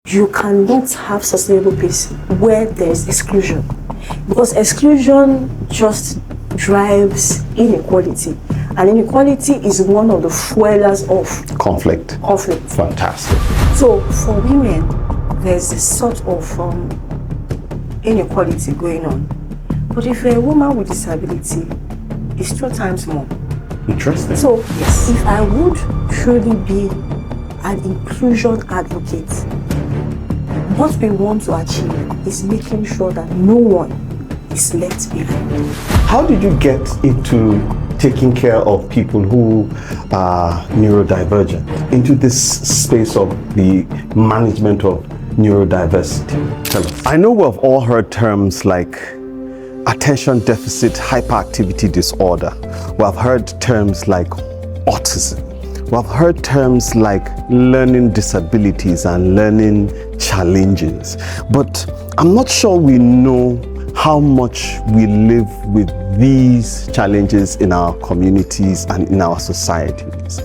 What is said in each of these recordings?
you cannot have sustainable peace where there's exclusion, because exclusion just drives inequality, and inequality is one of the fuelers of conflict. Fantastic. So for women, there's this sort of inequality going on, but if you're a woman with disability, it's 2 times more. Interesting. So yes, if I would truly be an inclusion advocate, what we want to achieve is making sure that no one is left behind. How did you get into taking care of people who are neurodivergent, into this space of the management of neurodiversity? Tell us. I know we've all heard terms like attention deficit hyperactivity disorder. We've heard terms like autism. We've heard terms like learning disabilities and learning challenges, but I'm not sure we know how much we live with these challenges in our communities and in our societies.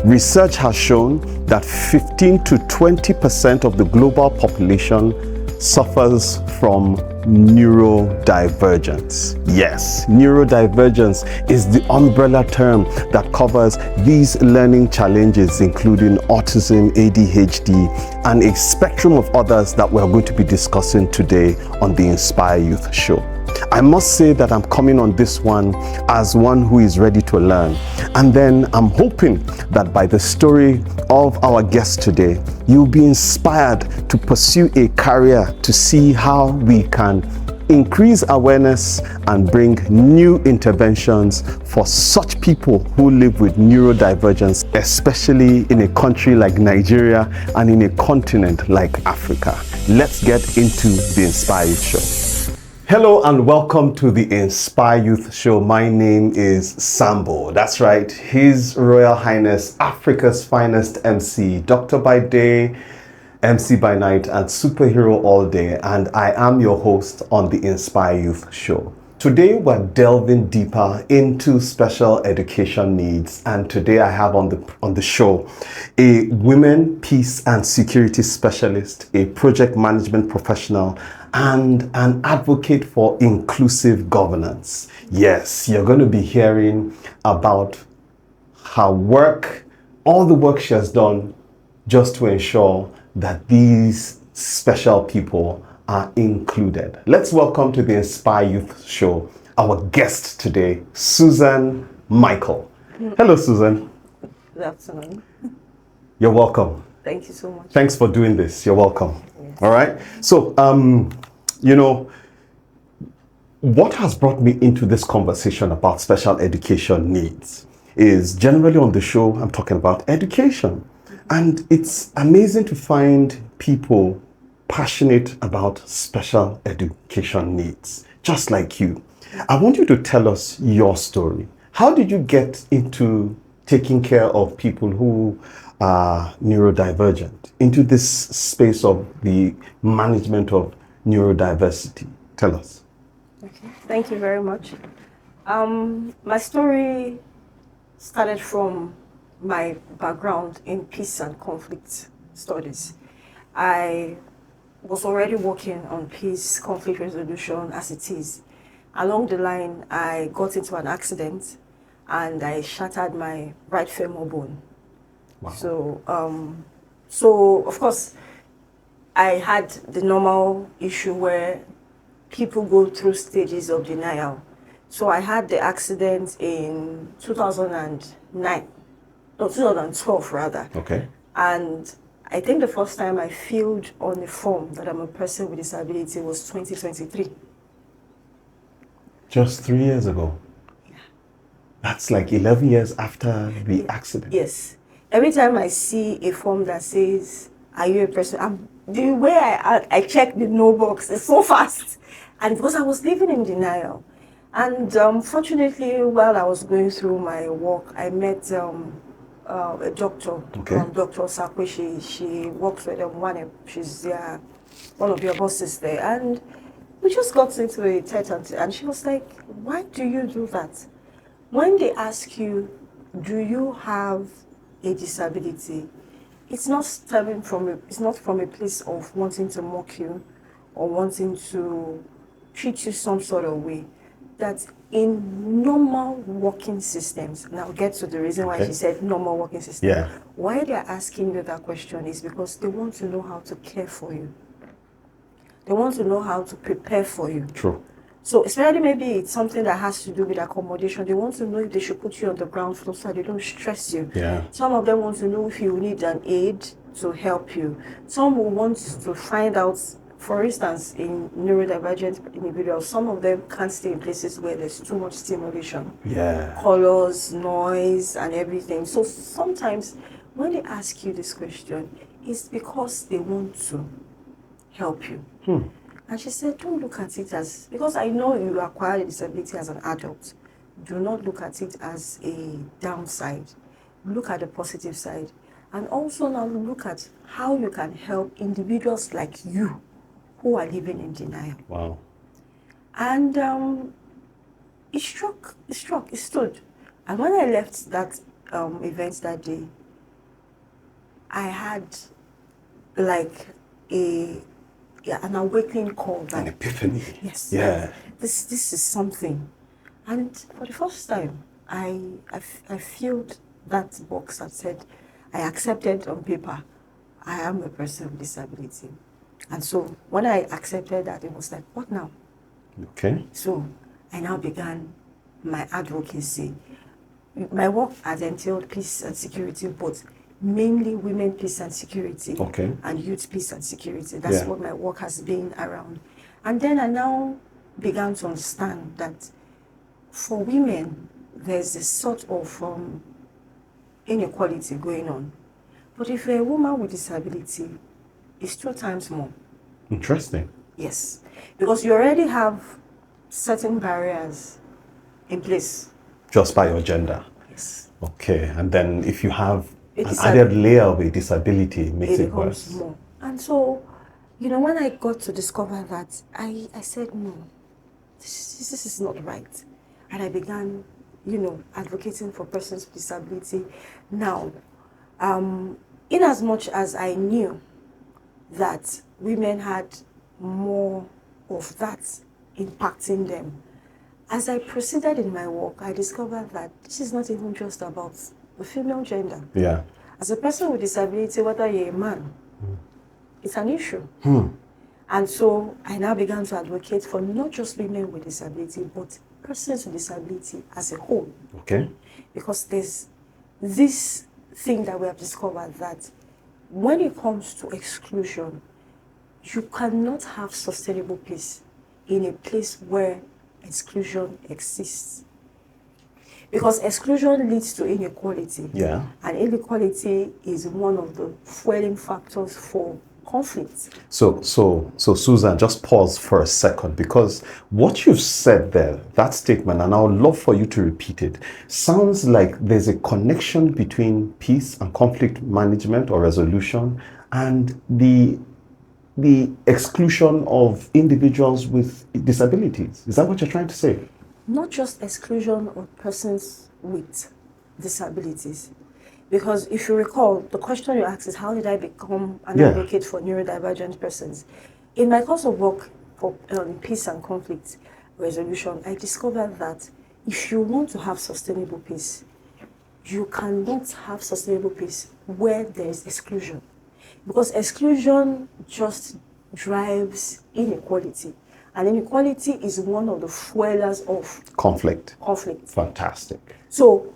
Research has shown that 15 to 20% of the global population suffers from neurodivergence. Yes, neurodivergence is the umbrella term that covers these learning challenges, including autism, ADHD, and a spectrum of others that we're going to be discussing today on the Inspire Youth Show. I must say that I'm coming on this one as one who is ready to learn. And then I'm hoping that by the story of our guest today, you'll be inspired to pursue a career to see how we can increase awareness and bring new interventions for such people who live with neurodivergence, especially in a country like Nigeria and in a continent like Africa. Let's get into the Inspire Youth Show. Hello and welcome to the Inspire Youth Show. My name is Sambo. That's right, His Royal Highness, Africa's finest MC, Doctor by day, MC by night, and superhero all day. And I am your host on the Inspire Youth Show. Today we're delving deeper into special education needs, and today I have on the show a women, peace and security specialist, a project management professional, and an advocate for inclusive governance. Yes, you're going to be hearing about her work, all the work she has done just to ensure that these special people are included. Let's welcome to the Inspire Youth Show our guest today, Susan Michael. Hello, Susan. Good afternoon. You're welcome. Thank you so much. Thanks for doing this. You're welcome. Yes. All right. So, what has brought me into this conversation about special education needs is generally on the show, I'm talking about education. And it's amazing to find people passionate about special education needs, just like you. I want you to tell us your story. How did you get into taking care of people who are neurodivergent, into this space of the management of neurodiversity? Tell us. Okay. Thank you very much. My story started from my background in peace and conflict studies. I was already working on peace, conflict resolution as it is. Along the line, I got into an accident and I shattered my right femur bone. Wow. So of course, I had the normal issue where people go through stages of denial. So I had the accident in 2012 rather. Okay. And I think the first time I filled on the form that I'm a person with disability was 2023. Just 3 years ago. Yeah. That's like 11 years after the accident. Yes. Every time I see a form that says, are you a person? The way I check the no box is so fast. And because I was living in denial. And fortunately, while I was going through my work, I met a doctor, okay. Dr. Sakwe. She works with she's one of your bosses there. And we just got into a tete-a-tete, and she was like, why do you do that? When they ask you, do you have a disability? it's not it's not from a place of wanting to mock you or wanting to treat you some sort of way. That in normal working systems, and I'll get to the reason why she said normal working system. Yeah. Why they're asking you that question is because they want to know how to care for you. They want to know how to prepare for you. True. So especially maybe it's something that has to do with accommodation. They want to know if they should put you on the ground floor so they don't stress you. Yeah. Some of them want to know if you need an aid to help you. Some will want to find out, for instance, in neurodivergent individuals, some of them can't stay in places where there's too much stimulation. Yeah. Colors, noise, and everything. So sometimes when they ask you this question, it's because they want to help you. And she said, don't look at it as, because I know you acquired a disability as an adult, do not look at it as a downside. Look at the positive side. And also now look at how you can help individuals like you who are living in denial. Wow. And it stood. And when I left that event that day, I had like an awakening call. An epiphany. Yes. Yeah. This is something. And for the first time, I filled that box that said, I accepted on paper, I am a person with disability. And so when I accepted that, it was like, what now? Okay. So I now began my advocacy. My work has entailed peace and security, but mainly women peace and security, and youth peace and security. That's what my work has been around. And then I now began to understand that for women, there's a sort of inequality going on. But if you're a woman with disability, it's 2 times more. Interesting. Yes, because you already have certain barriers in place. Just by your gender? Yes. Okay, and then if you have an added layer of a disability, it makes it worse. More. And so, you know, when I got to discover that, I said, no, this is not right. And I began, you know, advocating for persons with disability. Now, in as much as I knew that women had more of that impacting them, as I proceeded in my work, I discovered that this is not even just about the female gender. Yeah. As a person with disability, whether you're a man, it's an issue. And so I now began to advocate for not just women with disability, but persons with disability as a whole. Okay. Because there's this thing that we have discovered that when it comes to exclusion, you cannot have sustainable peace in a place where exclusion exists. Because exclusion leads to inequality. Yeah. And inequality is one of the fueling factors for conflict. So Susan, just pause for a second, because what you've said there, that statement, and I would love for you to repeat it, sounds like there's a connection between peace and conflict management or resolution and the exclusion of individuals with disabilities. Is that what you're trying to say? Not just exclusion of persons with disabilities. Because if you recall, the question you asked is, how did I become an advocate for neurodivergent persons? In my course of work for peace and conflict resolution, I discovered that if you want to have sustainable peace, you cannot have sustainable peace where there is exclusion. Because exclusion just drives inequality. And inequality is one of the fuelers of conflict. Fantastic. So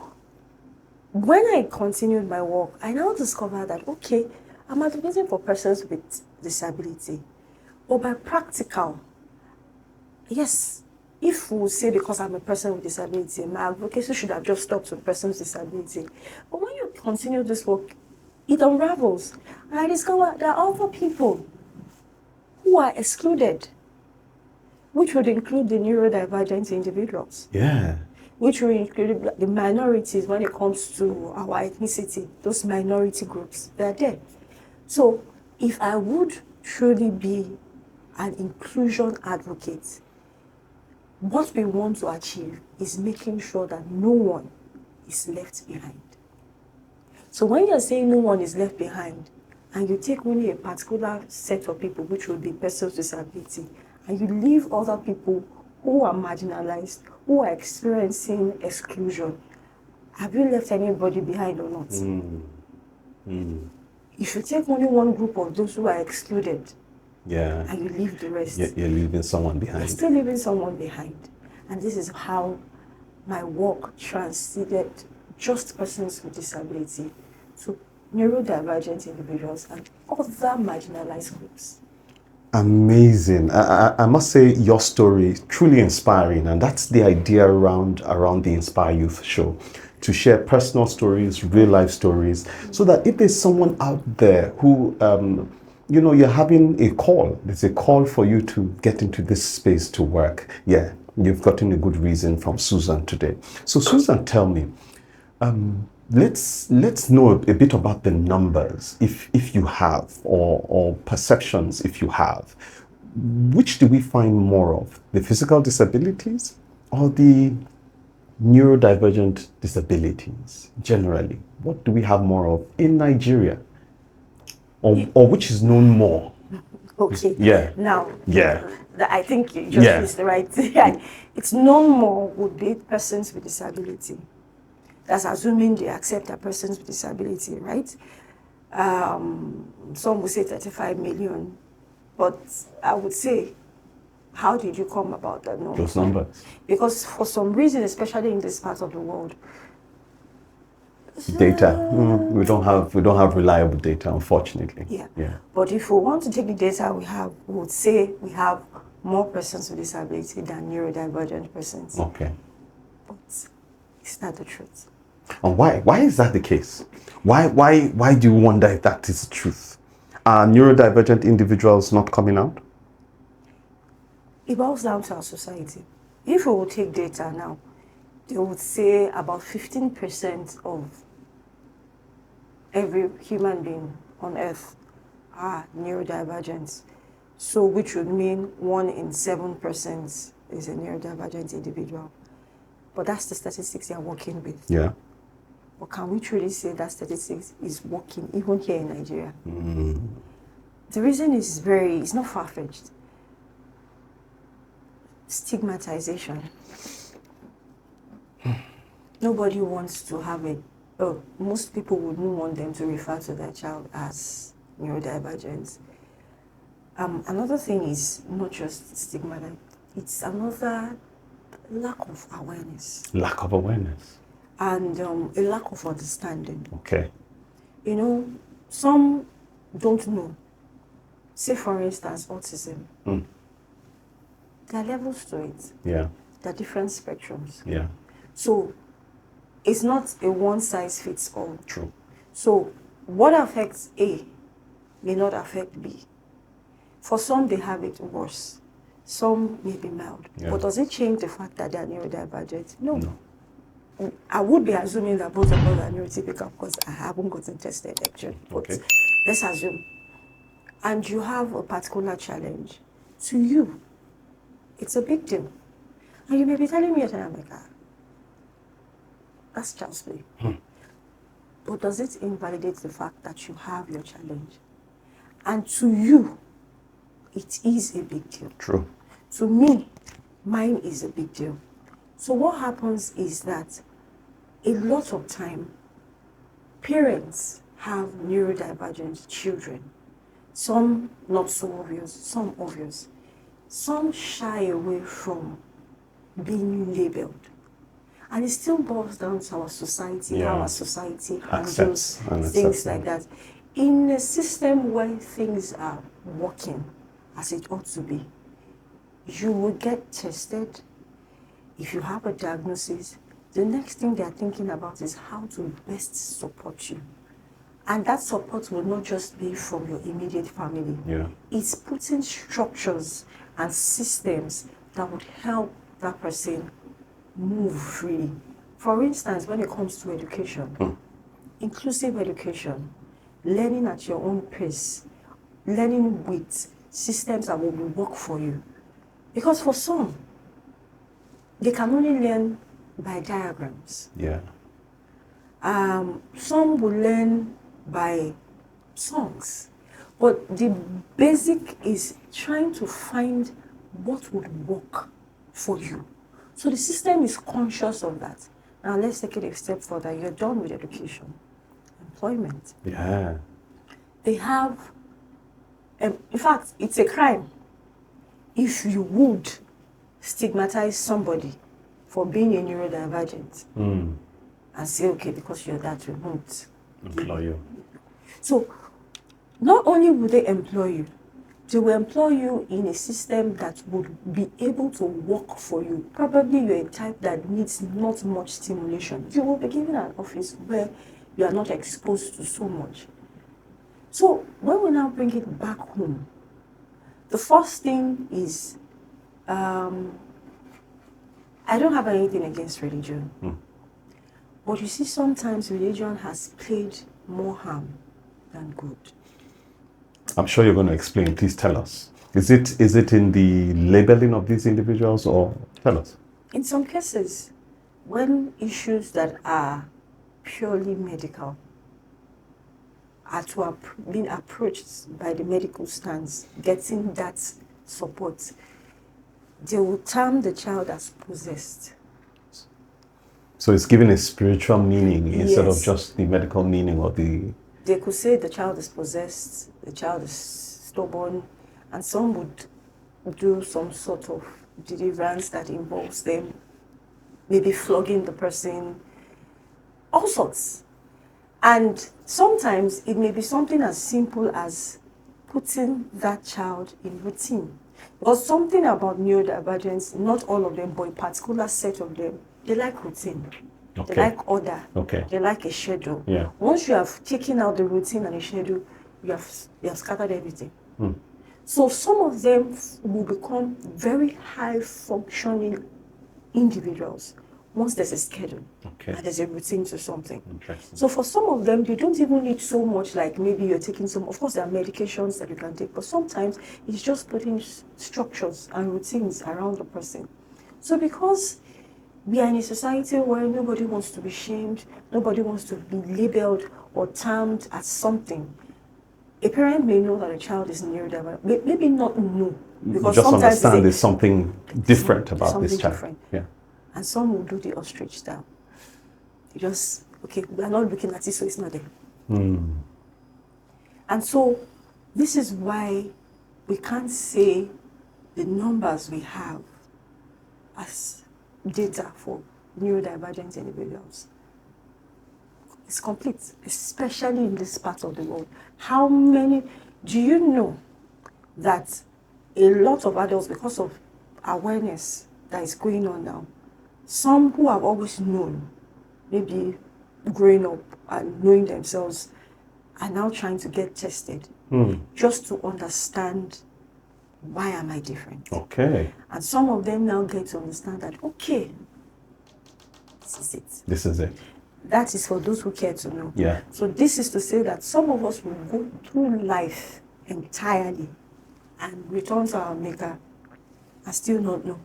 when I continued my work, I now discovered that, okay, I'm advocating for persons with disability. But by practical, yes, if we say because I'm a person with disability, my advocacy should have just stopped with persons with disability. But when you continue this work, it unravels. And I discovered there are other people who are excluded, which would include the neurodivergent individuals. Yeah. Which will include the minorities when it comes to our ethnicity, those minority groups, they're there. So if I would truly be an inclusion advocate, what we want to achieve is making sure that no one is left behind. So when you're saying no one is left behind, and you take only a particular set of people, which would be persons with disability, and you leave other people who are marginalized, who are experiencing exclusion, have you left anybody behind or not? If you take only one group of those who are excluded, and you leave the rest, you're leaving someone behind. You're still leaving someone behind. And this is how my work transcended just persons with disability to neurodivergent individuals and other marginalized groups. Amazing. I must say your story is truly inspiring, and that's the idea around the Inspire Youth show, to share personal stories, real life stories, so that if there's someone out there who you're having a call, there's a call for you to get into this space to work. Yeah, you've gotten a good reason from Susan today. So Susan, tell me, let's know a bit about the numbers, if you have, or perceptions if you have. Which do we find more of, the physical disabilities or the neurodivergent disabilities generally? What do we have more of in Nigeria, or which is known more? Okay. Yeah. Now. Yeah. I think you just used the right thing. It's known more would be persons with disability. That's assuming they accept that persons with disability, right? Some would say 35 million, but I would say, how did you come about that number? Those numbers. Because for some reason, especially in this part of the world, data. We don't have reliable data, unfortunately. Yeah. But if we want to take the data we have, we would say we have more persons with disability than neurodivergent persons. Okay. But it's not the truth. And why? Why is that the case? Why do you wonder if that is the truth? Are neurodivergent individuals not coming out? It boils down to our society. If we will take data now, they would say about 15% of every human being on earth are neurodivergent. So which would mean 1 in 7% is a neurodivergent individual. But that's the statistics they are working with. Yeah. But can we truly say that statistics is working even here in Nigeria? The reason is it's not far-fetched. Stigmatization. Nobody wants to have most people wouldn't want them to refer to their child as neurodivergent. Another thing is not just stigma, it's another lack of awareness. Lack of awareness. And a lack of understanding. Okay. Some don't know. Say, for instance, autism. There are levels to it. Yeah. There are different spectrums. Yeah. So it's not a one-size-fits-all. True. So what affects A may not affect B. For some, they have it worse. Some may be mild. Yeah. But does it change the fact that they are neurodivergent? No. I would be assuming that both of us are neurotypical because I haven't gotten tested actually. But let's assume. And you have a particular challenge. To you, it's a big deal. And you may be telling me, I'm like, that's child's play. But does it invalidate the fact that you have your challenge? And to you, it is a big deal. True. To me, mine is a big deal. So what happens is that a lot of time, parents have neurodivergent children. Some not so obvious, some obvious. Some shy away from being labeled. And it still boils down to our society, how our society handles things like that. In a system where things are working as it ought to be, you will get tested. If you have a diagnosis, the next thing they're thinking about is how to best support you. And that support will not just be from your immediate family. Yeah. It's putting structures and systems that would help that person move freely. For instance, when it comes to education, inclusive education, learning at your own pace, learning with systems that will work for you. Because for some, they can only learn by diagrams. Yeah. Some will learn by songs, but the basic is trying to find what would work for you. So the system is conscious of that. Now let's take it a step further. You're done with education, employment. Yeah. They have, in fact, it's a crime if you would stigmatize somebody for being a neurodivergent and say, okay, because you're that, we won't employ you. So not only will they employ you, they will employ you in a system that would be able to work for you. Probably you're a type that needs not much stimulation. You will be given an office where you are not exposed to so much. So when we now bring it back home, the first thing is, I don't have anything against religion. But you see, sometimes religion has played more harm than good. I'm sure you're going to explain. Please tell us. Is it in the labeling of these individuals, or tell us? In some cases, when issues that are purely medical are to being approached by the medical stance, getting that support, they will term the child as possessed. So it's given a spiritual meaning instead of Yes. just the medical meaning or the... They could say the child is possessed, the child is stubborn, and some would do some sort of deliverance that involves them maybe flogging the person, all sorts. And sometimes it may be something as simple as putting that child in routine. Because something about neurodivergence, not all of them, but a particular set of them, they like routine. Okay. They like order. Okay. They like a schedule. Yeah. Once you have taken out the routine and the schedule, you have scattered everything. So some of them will become very high functioning individuals once there's a schedule and there's a routine to something. Interesting. So for some of them, you don't even need so much, like maybe you're taking some, of course there are medications that you can take, but sometimes it's just putting structures and routines around the person. So because we are in a society where nobody wants to be shamed, nobody wants to be labeled or termed as something, a parent may know that a child is neurodivergent, maybe not know, because just sometimes understand there's something different about this child. Different. Yeah. And some will do the ostrich style. You just, okay, we are not looking at it, so it's not there. And so this is why we can't say the numbers we have as data for neurodivergent individuals. It's complete, especially in this part of the world. How many, do you know that a lot of adults, because of awareness that is going on now, some who have always known, maybe growing up and knowing themselves, are now trying to get tested just to understand, why am I different? Okay. And some of them now get to understand that, okay, this is it. This is it. That is for those who care to know. Yeah. So this is to say that some of us will go through life entirely and return to our maker and still not know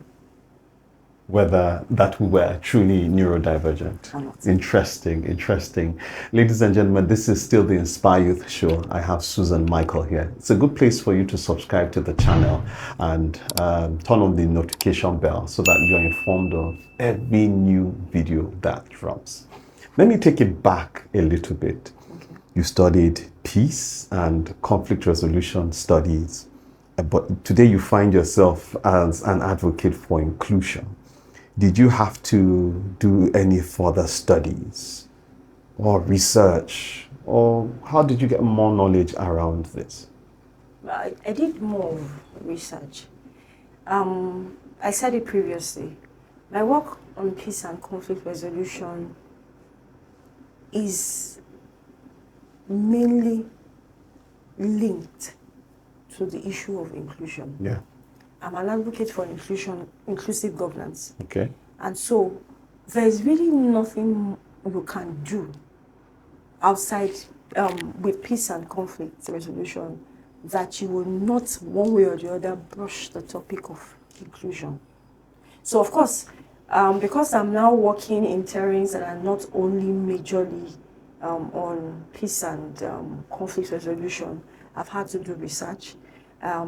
Whether that we were truly neurodivergent. or not. Interesting, interesting. Ladies and gentlemen, this is still the Inspire Youth Show. I have Susan Michael here. It's a good place for you to subscribe to the channel and turn on the notification bell so that you're informed of every new video that drops. Let me take it back a little bit. Okay. You studied peace and conflict resolution studies, but today you find yourself as an advocate for inclusion. Did you have to do any further studies or research, or how did you get more knowledge around this? I did more research. I said it previously. My work on peace and conflict resolution is mainly linked to the issue of inclusion. Yeah. I'm an advocate for inclusive governance. Okay. And so there's really nothing you can do outside with peace and conflict resolution that you will not, one way or the other, brush the topic of inclusion. So of course, Because I'm now working in terrains that are not only majorly on peace and conflict resolution, I've had to do research.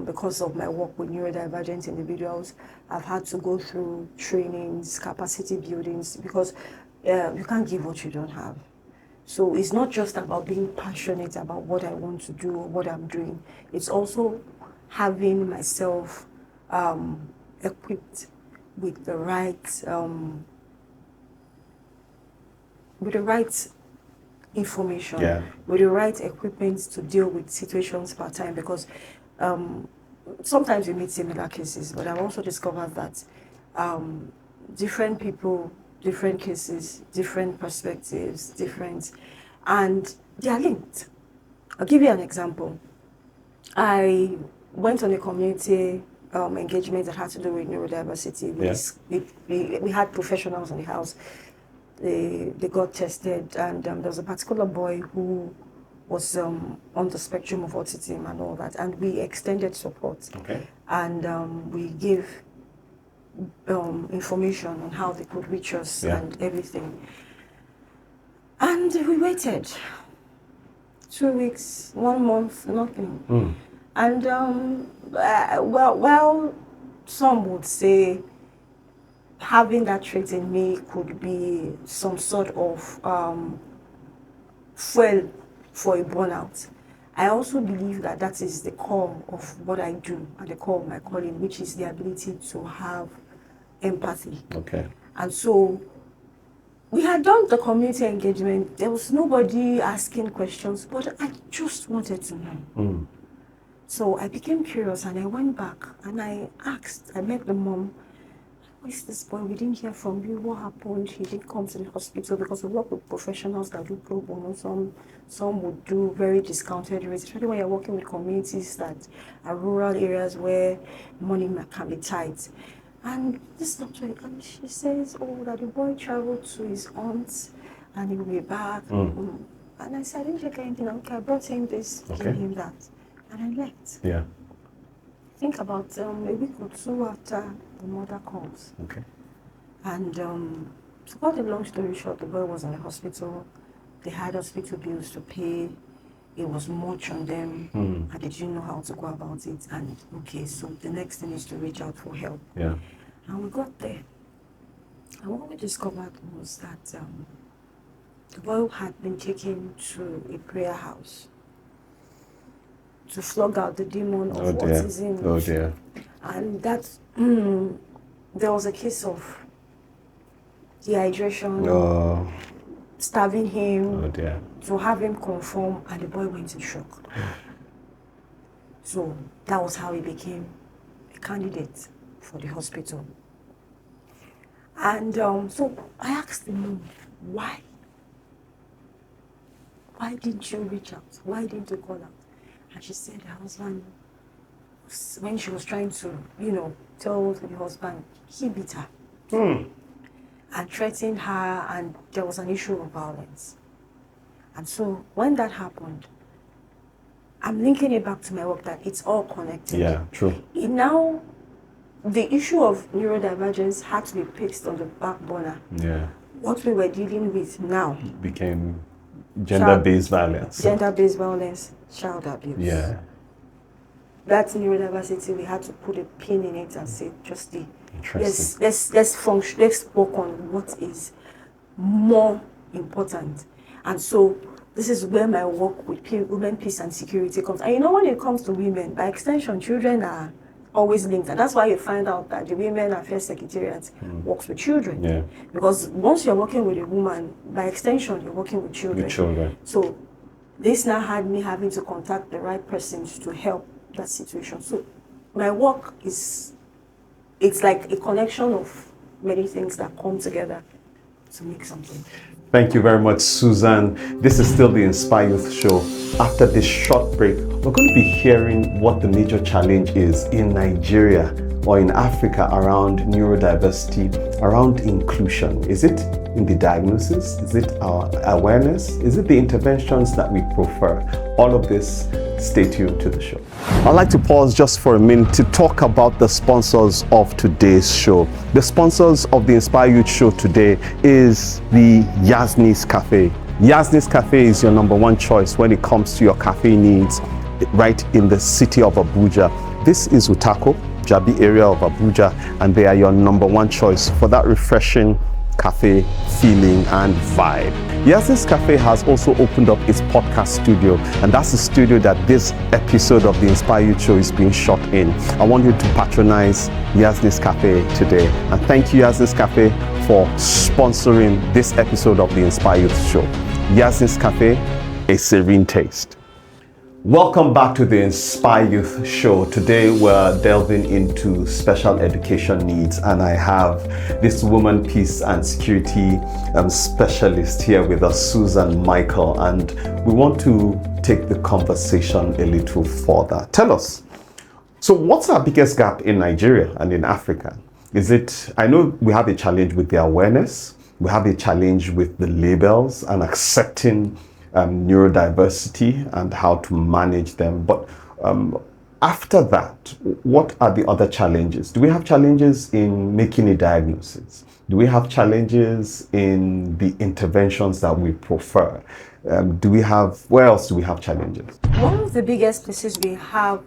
Because of my work with neurodivergent individuals, I've had to go through trainings, capacity buildings, because you can't give what you don't have. So it's not just about being passionate about what I want to do or what I'm doing. It's also having myself equipped with the right information, with the right equipment to deal with situations part time, because sometimes you meet similar cases, but I've also discovered that different people, different cases, different perspectives, and they are linked. I'll give you an example. I went on a community engagement that had to do with neurodiversity. We had professionals in the house. They got tested, and there was a particular boy who was on the spectrum of autism and all that, and we extended support. And we gave information on how they could reach us and everything. And we waited 2 weeks, 1 month, nothing. And well, some would say having that trait in me could be some sort of fuel for a burnout. I also believe that that is the core of what I do and the core of my calling, which is the ability to have empathy. And so we had done the community engagement. There was nobody asking questions, but I just wanted to know. So I became curious, and I went back and I asked. I met the mom. Who is this boy? We didn't hear from you. What happened? He didn't come to the hospital, because we work with professionals that do pro bono. Some would do very discounted rates, especially when you're working with communities that are rural areas where money can be tight. And this doctor, and she says, oh, that the boy traveled to his aunt's and he will be back. And I said, I didn't check anything. Okay, I brought him this, gave him that, and I left. Think about a week or two after the mother calls. And to cut a long story short, the boy was in the hospital. They had hospital bills to pay. It was much on them, and they didn't know how to go about it. And so the next thing is to reach out for help. And we got there. And what we discovered was that the boy had been taken to a prayer house to flog out the demon of autism. And that there was a case of dehydration, starving him, to have him conform, and the boy went in shock. So that was how he became a candidate for the hospital. And so I asked the mom, why? Why didn't you reach out? Why didn't you call out? And she said her husband, when she was trying to, tell the husband, he beat her and threatened her, and there was an issue of violence. And so when that happened, I'm linking it back to my work that it's all connected. Now, the issue of neurodivergence had to be placed on the back burner. What we were dealing with now became gender-based violence. Gender-based violence, child abuse. That neurodiversity, we had to put a pin in it and say, just let's work on what is more important. And so this is where my work with women, peace and security comes. And when it comes to women, by extension, children are always linked. And that's why you find out that the Women Affairs Secretariat works with children. Because once you're working with a woman, by extension, you're working with children. So this now had me having to contact the right persons to help that situation. So my work it's like a collection of many things that come together to make something. Thank you very much, Susan. This is still the Inspire Youth Show. After this short break, we're going to be hearing what the major challenge is in Nigeria or in Africa around neurodiversity, around inclusion. Is it in the diagnosis? Is it our awareness? Is it the interventions that we prefer? All of this, stay tuned to the show. I'd like to pause just for a minute to talk about the sponsors of today's show. The sponsors of the Inspire Youth show today is the Yasni's Cafe. Yasni's Cafe is your number one choice when it comes to your cafe needs right in the city of Abuja. This is Utako, Jabi area of Abuja, and they are your number one choice for that refreshing cafe feeling and vibe. Yasni's Cafe has also opened up its podcast studio, and that's the studio that this episode of the Inspire Youth show is being shot in. I want you to patronize Yasni's Cafe today, and thank you Yasni's Cafe for sponsoring this episode of the Inspire Youth show. Yasni's Cafe, a serene taste. Welcome back to the Inspire Youth show. Today we're delving into special education needs, and I have this woman peace and security specialist here with us, Susan Michael, and we want to take the conversation a little further. Tell us, so what's our biggest gap in Nigeria and in Africa? Is it, I know we have a challenge with the awareness, we have a challenge with the labels and accepting neurodiversity and how to manage them. But after that, what are the other challenges? Do we have challenges in making a diagnosis? Do we have challenges in the interventions that we prefer? Where else do we have challenges? One of the biggest places we have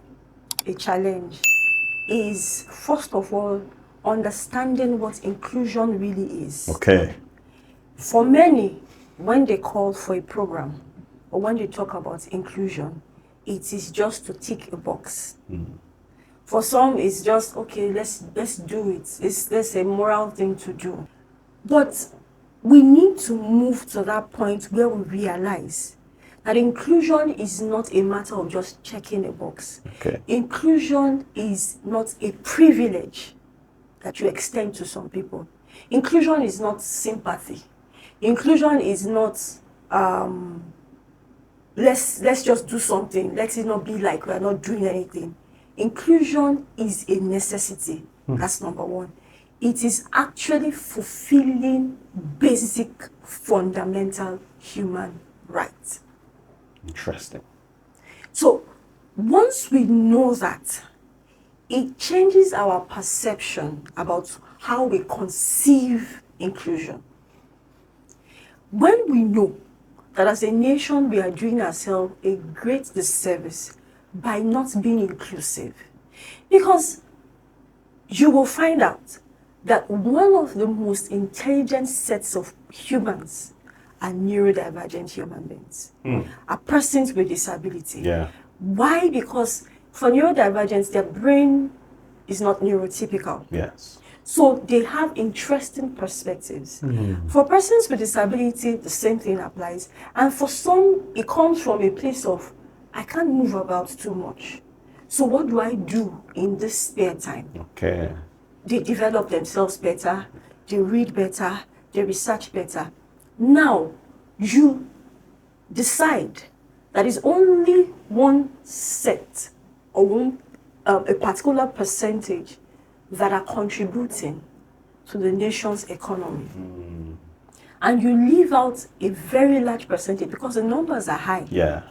a challenge is, first of all, understanding what inclusion really is. Okay. For many, when they call for a program or when they talk about inclusion, it is just to tick a box. For some, it's just, okay, let's do it. It's a moral thing to do. But we need to move to that point where we realize that inclusion is not a matter of just checking a box. Okay. Inclusion is not a privilege that you extend to some people. Inclusion is not sympathy. Inclusion is not let's just do something. Let it not be like we're not doing anything. Inclusion is a necessity. That's number one. It is actually fulfilling basic, fundamental human rights. Interesting. So once we know that, it changes our perception about how we conceive inclusion. When we know that as a nation we are doing ourselves a great disservice by not being inclusive, because you will find out that one of the most intelligent sets of humans are neurodivergent human beings, are persons with disability. Yeah. Why? Because for neurodivergence, their brain is not neurotypical. Yes. So they have interesting perspectives. For persons with disability, the same thing applies. And for some, it comes from a place of, I can't move about too much. So what do I do in this spare time? Okay. They develop themselves better, they read better, they research better. Now, you decide that is only one set or one a particular percentage that are contributing to the nation's economy. And you leave out a very large percentage because the numbers are high. Yeah.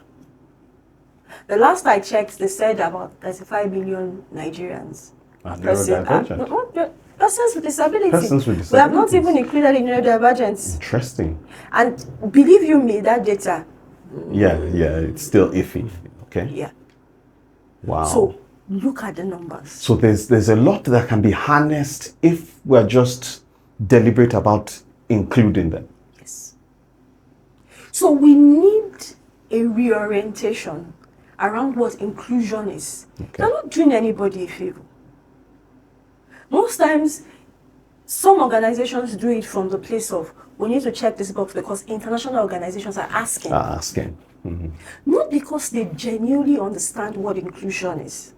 The last I checked, they said about 35 million Nigerians. Neurodivergent. Persons with disability. Persons with disabilities. We have not even included in neurodivergence. Interesting. And believe you me, that data. Yeah, it's still iffy. Okay. Yeah. Wow. So look at the numbers. So there's a lot that can be harnessed if we're just deliberate about including them. Yes. So we need a reorientation around what inclusion is. Okay. They're not doing anybody a favor. Most times, some organizations do it from the place of, we need to check this box because international organizations are asking. Not because they genuinely understand what inclusion is.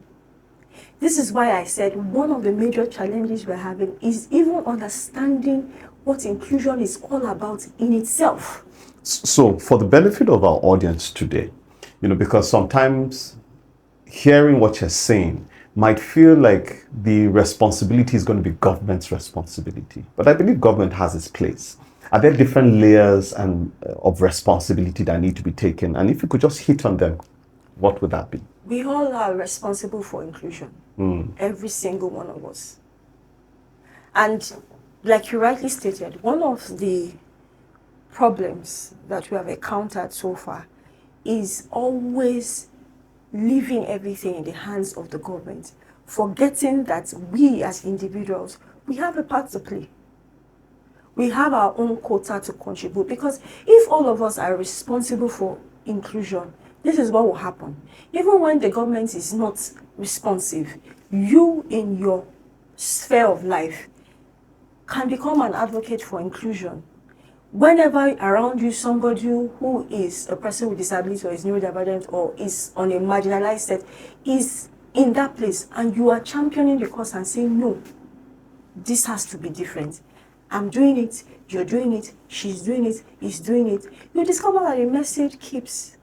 This is why I said one of the major challenges we're having is even understanding what inclusion is all about in itself. So for the benefit of our audience today, because sometimes hearing what you're saying might feel like the responsibility is going to be government's responsibility. But I believe government has its place. Are there different layers and of responsibility that need to be taken? And if you could just hit on them, what would that be? We all are responsible for inclusion. Every single one of us. And like you rightly stated, one of the problems that we have encountered so far is always leaving everything in the hands of the government, forgetting that we as individuals, we have a part to play. We have our own quota to contribute, because if all of us are responsible for inclusion, this is what will happen. Even when the government is not responsive, you in your sphere of life can become an advocate for inclusion. Whenever around you somebody who is a person with disability or is neurodivergent or is on a marginalized set is in that place and you are championing the cause and saying, no, this has to be different. I'm doing it, you're doing it, she's doing it, he's doing it. You discover that the message keeps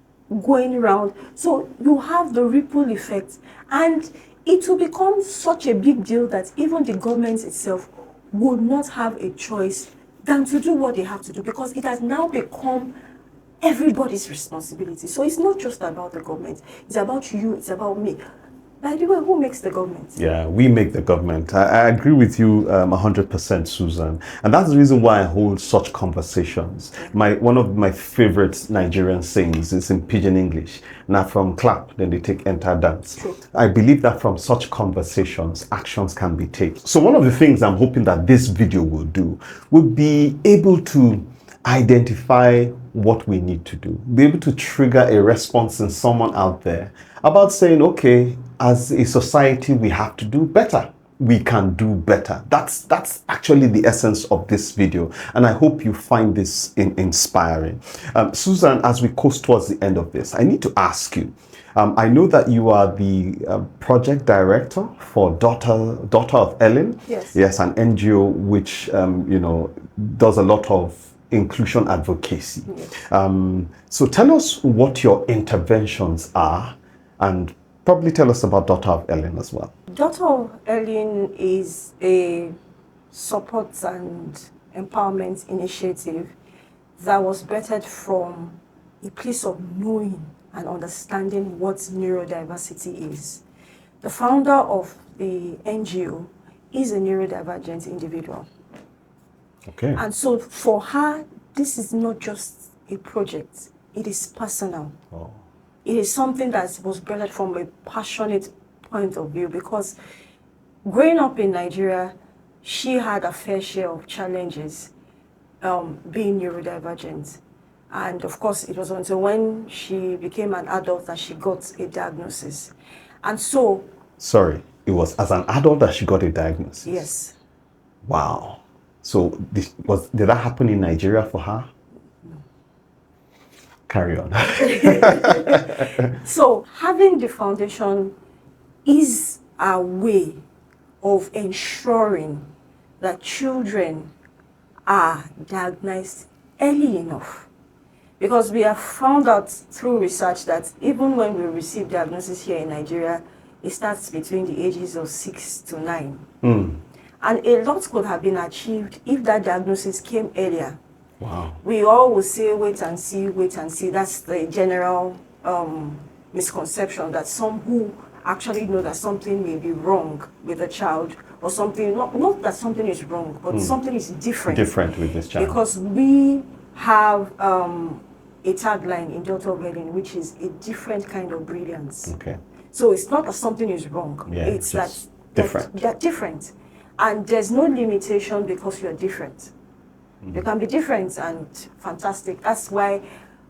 going around. So you have the ripple effect, and it will become such a big deal that even the government itself would not have a choice than to do what they have to do, because it has now become everybody's responsibility. So it's not just about the government, it's about you, it's about me. By the way, who makes the government? Yeah, we make the government. I agree with you 100%, Susan. And that's the reason why I hold such conversations. One of my favorite Nigerian sayings is in Pidgin English. Now from clap, then they take enter dance. True. I believe that from such conversations, actions can be taken. So one of the things I'm hoping that this video will do would be able to identify what we need to do, be able to trigger a response in someone out there about saying, okay, as a society, we have to do better. We can do better. That's actually the essence of this video. And I hope you find this inspiring. Susan, as we coast towards the end of this, I need to ask you, I know that you are the project director for Daughter of Ellen. Yes. Yes, an NGO which, does a lot of inclusion advocacy. Yes. So tell us what your interventions are, and probably tell us about Daughter of Ellen as well. Daughter of Ellen is a support and empowerment initiative that was birthed from a place of knowing and understanding what neurodiversity is. The founder of the NGO is a neurodivergent individual. Okay. And so for her, this is not just a project, it is personal. Oh. It is something that was birthed from a passionate point of view, because growing up in Nigeria, she had a fair share of challenges being neurodivergent. And of course, it was until when she became an adult that she got a diagnosis. And so... Sorry, it was as an adult that she got a diagnosis? Yes. Wow. So did that happen in Nigeria for her? Carry on. So having the foundation is a way of ensuring that children are diagnosed early enough. Because we have found out through research that even when we receive diagnosis here in Nigeria, it starts between the ages of 6 to 9. And a lot could have been achieved if that diagnosis came earlier. Wow. We all will say, wait and see, wait and see. That's the general misconception, that some who actually know that something may be wrong with a child, or something, not that something is wrong, but something is different. Different with this child. Because we have a tagline in Daughter of Ellen, which is a different kind of brilliance. Okay. So it's not that something is wrong. Yeah, it's that different. They're different. And there's no limitation because you're different. You can be different and fantastic. That's why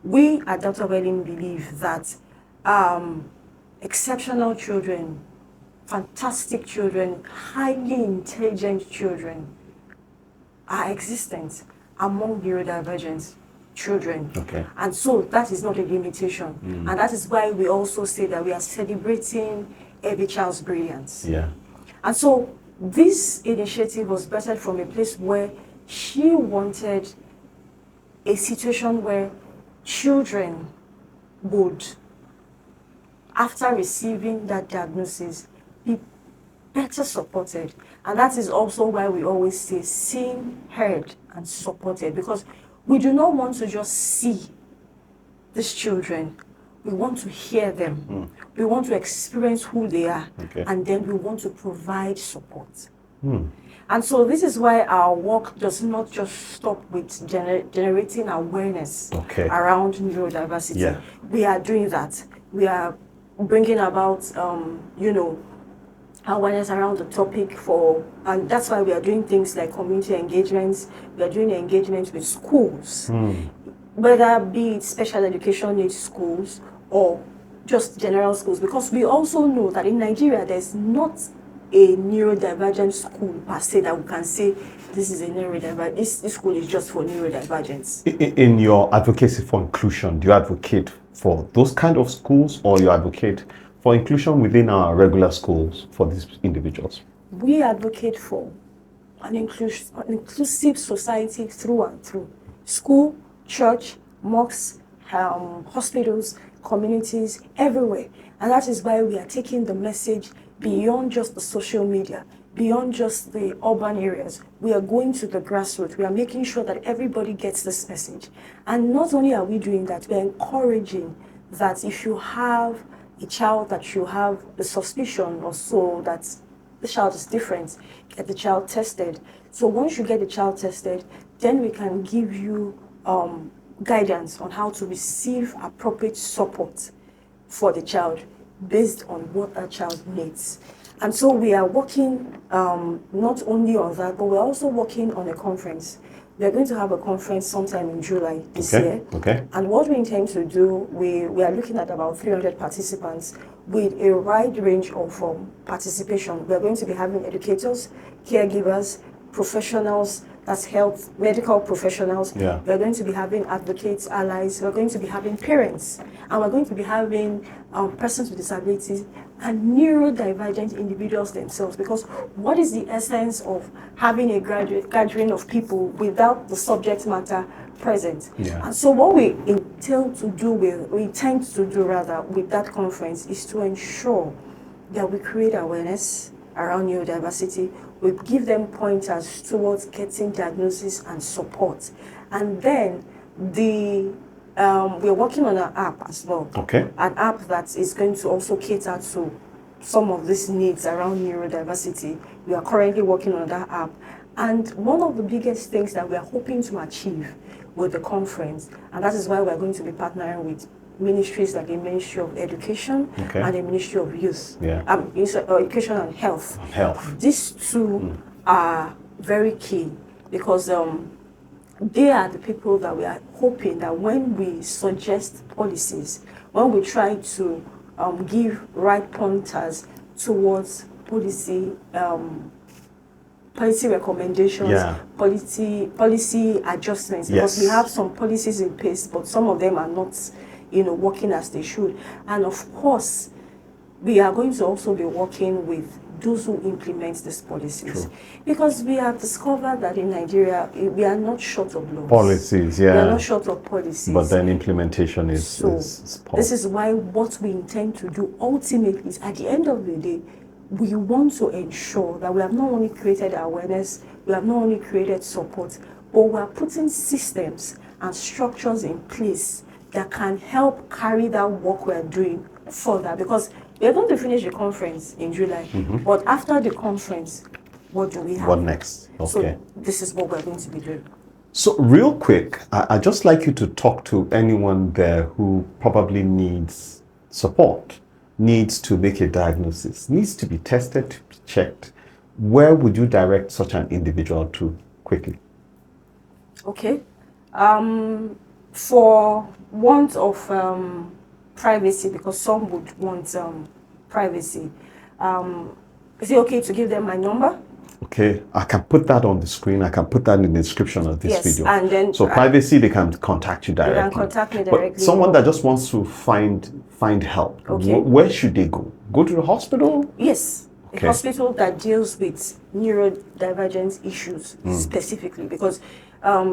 we at Daughter of Ellen believe that exceptional children, fantastic children, highly intelligent children are existent among neurodivergent children. Okay. And so that is not a limitation. And that is why we also say that we are celebrating every child's brilliance. Yeah. And so this initiative was birthed from a place where she wanted a situation where children would, after receiving that diagnosis, be better supported. And that is also why we always say seen, heard, and supported, because we do not want to just see these children. We want to hear them. We want to experience who they are. Okay. And then we want to provide support. And so this is why our work does not just stop with generating awareness around neurodiversity. Yeah. We are doing that. We are bringing about, awareness around the topic and that's why we are doing things like community engagements. We are doing engagements with schools, whether be it special education needs schools or just general schools, because we also know that in Nigeria there's not a neurodivergent school per se that we can say this is a neurodivergent, this school is just for neurodivergence. In your advocacy for inclusion, do you advocate for those kind of schools, or you advocate for inclusion within our regular schools for these individuals? We advocate for an inclusive society through and through. School, church, mosques, hospitals, communities, everywhere. And that is why we are taking the message beyond just the social media, beyond just the urban areas. We are going to the grassroots. We are making sure that everybody gets this message. And not only are we doing that, we are encouraging that if you have a child that you have the suspicion or so that the child is different, get the child tested. So once you get the child tested, then we can give you guidance on how to receive appropriate support for the child based on what that child needs. And so we are working not only on that, but we're also working on a conference. We are going to have a conference sometime in July this year. Okay. And what we intend to do, we are looking at about 300 participants with a wide range of participation. We are going to be having educators, caregivers, professionals, that's health, medical professionals. Yeah. We're going to be having advocates, allies. We're going to be having parents. And we're going to be having persons with disabilities and neurodivergent individuals themselves. Because what is the essence of having a gathering of people without the subject matter present? Yeah. And so what we intend to do with that conference is to ensure that we create awareness around neurodiversity. We give them pointers towards getting diagnosis and support. And then we're working on an app as well. Okay. An app that is going to also cater to some of these needs around neurodiversity. We are currently working on that app. And one of the biggest things that we are hoping to achieve with the conference, and that is why we're going to be partnering with ministries like the Ministry of Education and the Ministry of Youth, Education and Health. These two are very key because they are the people that we are hoping that when we suggest policies, when we try to give right pointers towards policy recommendations, policy adjustments, because we have some policies in place, but some of them are not working as they should. And of course, we are going to also be working with those who implement these policies. True. Because we have discovered that in Nigeria, we are not short of laws. Policies, We are not short of policies. But then implementation is poor. This is why what we intend to do ultimately is, at the end of the day, we want to ensure that we have not only created awareness, we have not only created support, but we are putting systems and structures in place that can help carry that work we're doing further. Because we're going to finish the conference in July, but after the conference, what do we have? What next? Okay. So this is what we're going to be doing. So real quick, I'd just like you to talk to anyone there who probably needs support, needs to make a diagnosis, needs to be tested, to be checked. Where would you direct such an individual to quickly? Okay. For want of privacy, because some would want privacy, is it okay to give them my number? Okay, I can put that on the screen. I can put that in the description of this video. And then so privacy, they can contact you directly. They can contact me directly. But someone that just wants to find help, where should they go? Go to the hospital? Yes, a hospital that deals with neurodivergent issues specifically, because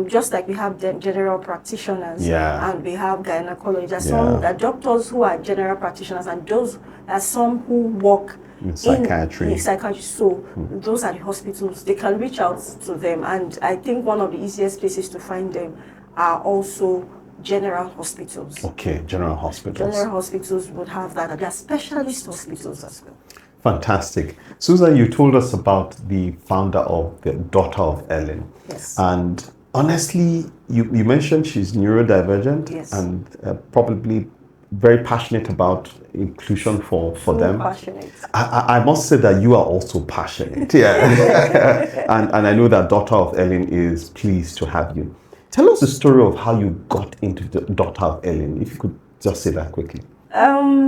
just like we have general practitioners and we have gynecologists, some doctors who are general practitioners, and those are some who work in psychiatry. In psychiatry. So those are the hospitals. They can reach out to them, and I think one of the easiest places to find them are also general hospitals. Okay, general hospitals. General hospitals would have that. There are specialist hospitals as well. Fantastic. Susan, you told us about the founder of the Daughter of Ellen. Yes. And honestly, you mentioned she's neurodivergent. Yes. And probably very passionate about inclusion for them. Passionate. I must say that you are also passionate. Yeah. and I know that Daughter of Ellen is pleased to have you. Tell us the story of how you got into the Daughter of Ellen, if you could just say that quickly.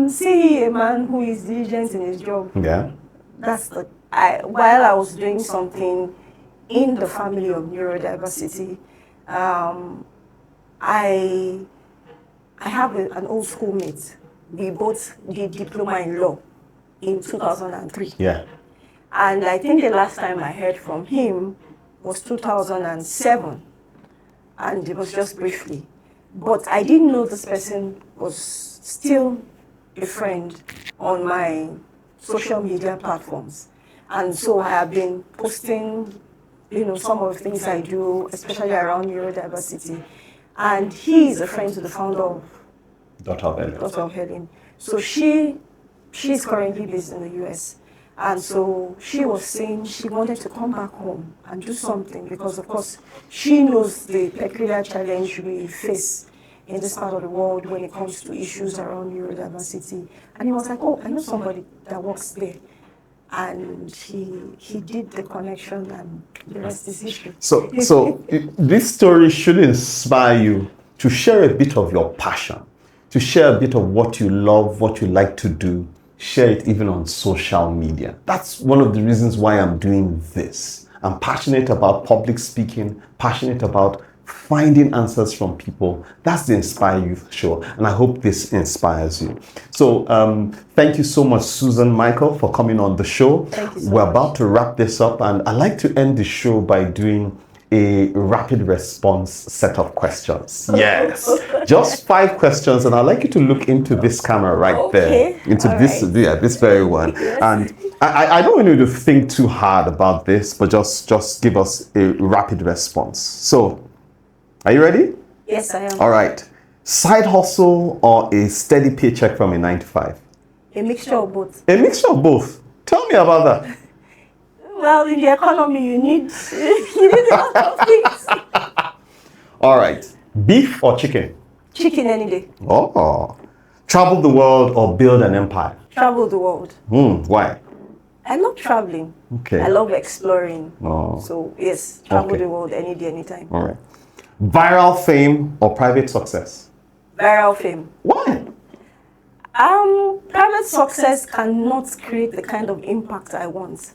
See a man who is diligent in his job. Yeah. While I was doing something in the family of neurodiversity, I have an old schoolmate. We both did diploma in law in 2003. Yeah. And I think the last time I heard from him was 2007. And it was just briefly. But I didn't know this person was still a friend on my social media platforms. And so I have been posting, some of the things I do, especially around neurodiversity. And he is a friend to the founder of Daughter of Ellen. Daughter of Ellen. So she's currently based in the US. And so she was saying she wanted to come back home and do something because, of course, she knows the peculiar challenge we face in this part of the world when it comes to issues around neurodiversity. And he was like, oh, I know somebody that works there. And he did the connection, and the rest is history. So this story should inspire you to share a bit of your passion, to share a bit of what you love, what you like to do, share it even on social media. That's one of the reasons why I'm doing this. I'm passionate about public speaking, passionate about finding answers from people. That's the Inspire Youth show, and I hope this inspires you. So thank you so much, Susan Michael, for coming on the show. Thank you so We're much. about to wrap this up, and I like to end the show by doing a rapid response set of questions. Yes, just 5 questions, and I'd like you to look into this camera right there, into this very one. Yes. And I don't want you to think too hard about this, but just give us a rapid response. So, are you ready? Yes, I am. All right. Side hustle or a steady paycheck from a 9-to-5? A mixture of both. A mixture of both. Tell me about that. Well, in the economy, you need a lot of things. All right. Beef or chicken? Chicken any day. Oh. Travel the world or build an empire? Travel the world. Why? I love traveling. Okay. I love exploring. Oh. So, yes, travel Okay. the world any day, anytime. All right. Viral fame or private success? Viral fame. Why? Private success cannot create the kind of impact I want.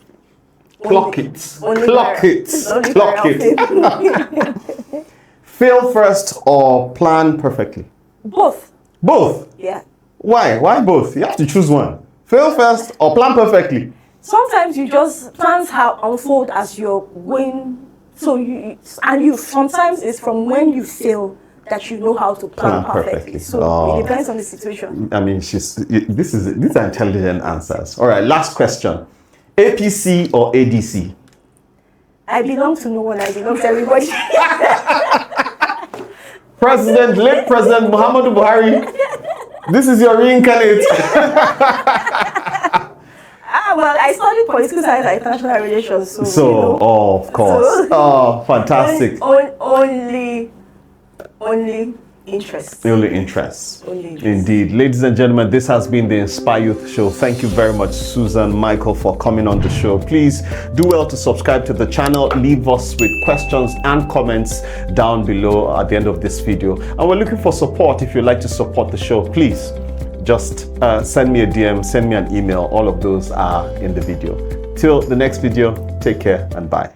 Clock it. Only Clock viral- it. only Clock viral it. Fail first or plan perfectly? Both. Both. Yeah. Why? Why both? You have to choose one. Fail first or plan perfectly? Sometimes plans unfold as you're going. So sometimes it's from when you fail that you know how to plan perfectly. So it depends on the situation. I mean, these are intelligent answers. All right, last question. APC or ADC? I belong to no one. I belong to everybody. Late President Muhammadu Buhari. This is your reincarnate. Well, I studied political science and international relations. So of course. Fantastic. Only interest. Only interests. Only interest. Indeed. Ladies and gentlemen, this has been the Inspire Youth Show. Thank you very much, Susan Michael, for coming on the show. Please do well to subscribe to the channel. Leave us with questions and comments down below at the end of this video. And we're looking for support. If you'd like to support the show, please just send me a DM, send me an email. All of those are in the video. Till the next video, take care and bye.